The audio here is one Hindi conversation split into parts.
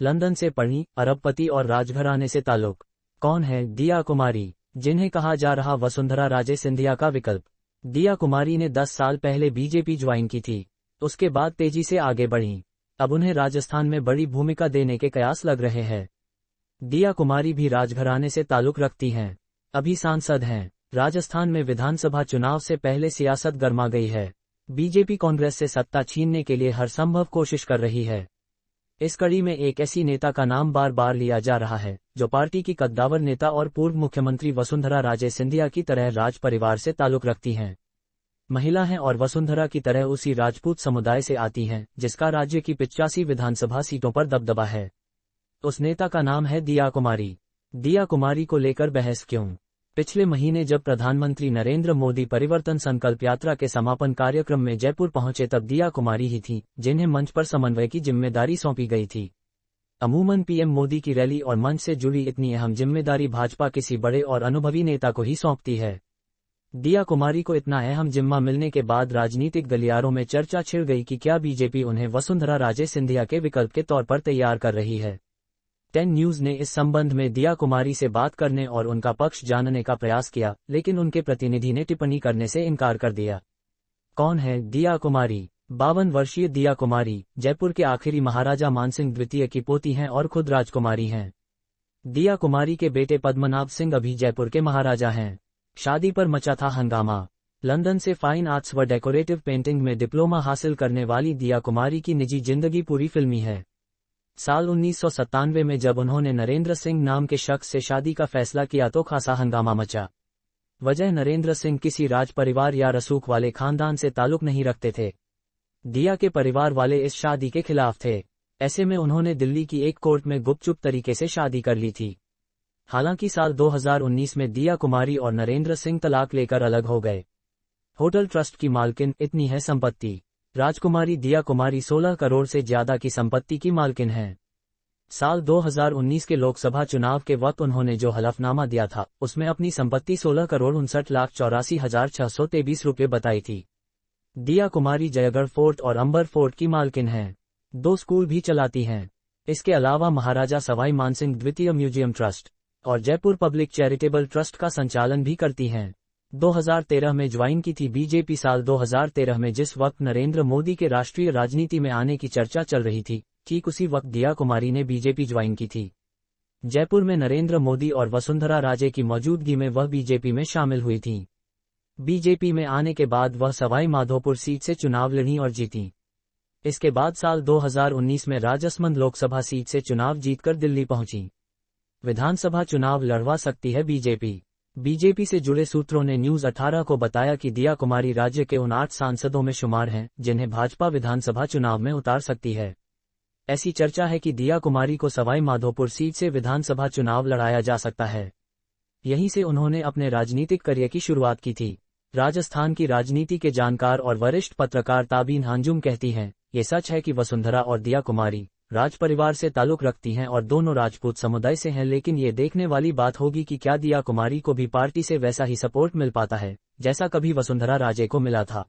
लंदन से पढ़ी, अरबपति और राजघराने से ताल्लुक। कौन है दिया कुमारी, जिन्हें कहा जा रहा वसुंधरा राजे सिंधिया का विकल्प? दिया कुमारी ने 10 साल पहले बीजेपी ज्वाइन की थी। उसके बाद तेजी से आगे बढ़ी। अब उन्हें राजस्थान में बड़ी भूमिका देने के कयास लग रहे हैं। दिया कुमारी भी राजघराने से ताल्लुक रखती हैं। अभी सांसद हैं। राजस्थान में विधानसभा चुनाव से पहले सियासत गर्मा गई है। बीजेपी कांग्रेस से सत्ता छीनने के लिए हर संभव कोशिश कर रही है। इस कड़ी में एक ऐसी नेता का नाम बार बार लिया जा रहा है जो पार्टी की कद्दावर नेता और पूर्व मुख्यमंत्री वसुंधरा राजे सिंधिया की तरह राज परिवार से ताल्लुक रखती हैं। महिला हैं और वसुंधरा की तरह उसी राजपूत समुदाय से आती हैं जिसका राज्य की 85 विधानसभा सीटों पर दबदबा है। उस नेता का नाम है दिया कुमारी। दिया कुमारी को लेकर बहस क्यों? पिछले महीने जब प्रधानमंत्री नरेंद्र मोदी परिवर्तन संकल्प यात्रा के समापन कार्यक्रम में जयपुर पहुंचे तब दिया कुमारी ही थी जिन्हें मंच पर समन्वय की जिम्मेदारी सौंपी गई थी। अमूमन पीएम मोदी की रैली और मंच से जुड़ी इतनी अहम जिम्मेदारी भाजपा किसी बड़े और अनुभवी नेता को ही सौंपती है। दिया कुमारी को इतना अहम जिम्मा मिलने के बाद राजनीतिक गलियारों में चर्चा छिड़ गई कि क्या बीजेपी उन्हें वसुंधरा राजे सिंधिया के विकल्प के तौर पर तैयार कर रही है। 10 न्यूज ने इस संबंध में दिया कुमारी से बात करने और उनका पक्ष जानने का प्रयास किया, लेकिन उनके प्रतिनिधि ने टिप्पणी करने से इनकार कर दिया। कौन है दिया कुमारी? 52 वर्षीय दिया कुमारी जयपुर के आखिरी महाराजा मानसिंह द्वितीय की पोती हैं और खुद राजकुमारी हैं। दिया कुमारी के बेटे पद्मनाभ सिंह अभी जयपुर के महाराजा हैं। शादी पर मचा था हंगामा। लंदन से फाइन आर्ट्स व डेकोरेटिव पेंटिंग में डिप्लोमा हासिल करने वाली दिया कुमारी की निजी जिंदगी पूरी फिल्मी है। साल 1997 में जब उन्होंने नरेंद्र सिंह नाम के शख्स से शादी का फैसला किया तो खासा हंगामा मचा। वजह नरेंद्र सिंह किसी राज परिवार या रसूख वाले खानदान से ताल्लुक नहीं रखते थे। दिया के परिवार वाले इस शादी के खिलाफ थे। ऐसे में उन्होंने दिल्ली की एक कोर्ट में गुपचुप तरीके से शादी कर ली थी। हालांकि साल 2019 में दिया कुमारी और नरेंद्र सिंह तलाक लेकर अलग हो गए। होटल ट्रस्ट की मालकिन, इतनी है संपत्ति। राजकुमारी दिया कुमारी 16 करोड़ से ज्यादा की संपत्ति की मालकिन हैं। साल 2019 के लोकसभा चुनाव के वक्त उन्होंने जो हलफनामा दिया था उसमें अपनी संपत्ति 16,59,84,623 रुपये बताई थी। दिया कुमारी जयगढ़ फोर्ट और अंबर फोर्ट की मालकिन हैं। 2 स्कूल भी चलाती हैं। इसके अलावा महाराजा सवाई मानसिंह द्वितीय म्यूजियम ट्रस्ट और जयपुर पब्लिक चैरिटेबल ट्रस्ट का संचालन भी करती हैं। 2013 में ज्वाइन की थी बीजेपी। साल 2013 में जिस वक्त नरेंद्र मोदी के राष्ट्रीय राजनीति में आने की चर्चा चल रही थी, ठीक उसी वक्त दिया कुमारी ने बीजेपी ज्वाइन की थी। जयपुर में नरेंद्र मोदी और वसुंधरा राजे की मौजूदगी में वह बीजेपी में शामिल हुई थीं। बीजेपी में आने के बाद वह सवाई माधोपुर सीट से चुनाव लड़ी और जीती। इसके बाद साल 2019 में राजसमंद लोकसभा सीट से चुनाव जीतकर दिल्ली पहुंची। विधानसभा चुनाव लड़वा सकती है बीजेपी। बीजेपी से जुड़े सूत्रों ने न्यूज 18 को बताया कि दिया कुमारी राज्य के उन 8 सांसदों में शुमार हैं जिन्हें भाजपा विधानसभा चुनाव में उतार सकती है। ऐसी चर्चा है कि दिया कुमारी को सवाई माधोपुर सीट से विधानसभा चुनाव लड़ाया जा सकता है। यहीं से उन्होंने अपने राजनीतिक करियर की शुरुआत की थी। राजस्थान की राजनीति के जानकार और वरिष्ठ पत्रकार ताबीन हांजुम कहती हैं, ये सच है कि वसुंधरा और दिया कुमारी राज परिवार से ताल्लुक रखती हैं और दोनों राजपूत समुदाय से हैं, लेकिन ये देखने वाली बात होगी कि क्या दिया कुमारी को भी पार्टी से वैसा ही सपोर्ट मिल पाता है जैसा कभी वसुंधरा राजे को मिला था।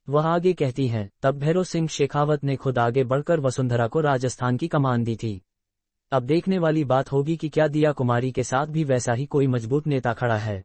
वह आगे कहती हैं, तब भैरों सिंह शेखावत ने खुद आगे बढ़कर वसुंधरा को राजस्थान की कमान दी थी। अब देखने वाली बात होगी कि क्या दिया कुमारी के साथ भी वैसा ही कोई मजबूत नेता खड़ा है।